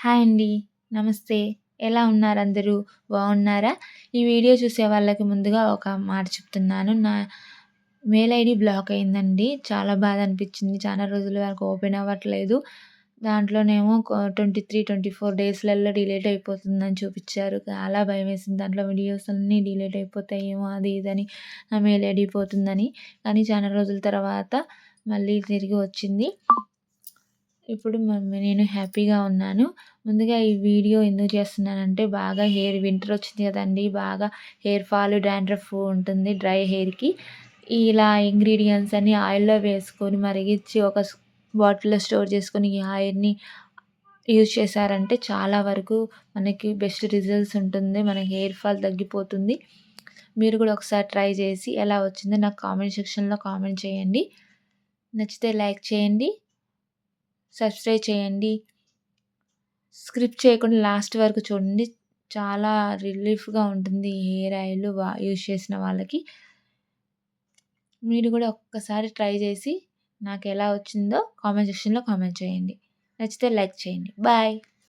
Hi అండి. నమస్తే. ఎలా ఉన్నారందరూ? బాగున్నారా? ఈ వీడియో చూసే వాళ్ళకి ముందుగా ఒక మాట చెప్తున్నాను. నా మెయిల్ ఐడీ బ్లాక్ అయిందండి. చాలా బాధ అనిపించింది. చాలా రోజుల వరకు ఓపెన్ అవ్వట్లేదు. దాంట్లోనేమో 23, 24 డేస్‌లలో డిలీట్ అయిపోతుందని చూపిచ్చారు. చాలా భయమేసింది. దాంట్లో వీడియోస్ అన్నీ డిలీట్ అయిపోతాయేమో అది ఇది అని. నా మెయిల్ ఐడీ పోతుందని. కానీ చాలా రోజుల తర్వాత మళ్ళీ తిరిగి వచ్చింది. ఇప్పుడు నేను హ్యాపీగా ఉన్నాను. ముందుగా ఈ వీడియో ఎందుకు చేస్తున్నానంటే బాగా వింటర్ వచ్చింది కదండీ! బాగా హెయిర్ ఫాల్, డాండ్రఫ్ ఉంటుంది డ్రై హెయిర్‌కి. ఇలా ఇంగ్రీడియెంట్స్ అన్నీ ఆయిల్‌లో వేసుకొని మరిగిచ్చి ఒక బాటిల్‌లో స్టోర్ చేసుకొని ఈ ఆయిల్‌ని యూజ్ చేశారంటే చాలా వరకు మనకి బెస్ట్ రిజల్ట్స్ ఉంటుంది. మన హెయిర్ ఫాల్ తగ్గిపోతుంది. మీరు కూడా ఒకసారి ట్రై చేసి ఎలా వచ్చిందో నాకు కామెంట్ సెక్షన్‌లో కామెంట్ చేయండి. నచ్చితే లైక్ చేయండి. సబ్స్క్రైబ్ చేయండి. స్కిప్ చేయకుండా లాస్ట్ వరకు చూడండి. చాలా రిలీఫ్‌గా ఉంటుంది ఈ హెయిర్ ఆయిల్ యూజ్ చేసిన వాళ్ళకి. మీరు కూడా ఒక్కసారి ట్రై చేసి నాకెలా వచ్చిందో కామెంట్ సెక్షన్‌లో కామెంట్ చేయండి. నచ్చితే లైక్ చేయండి. బాయ్.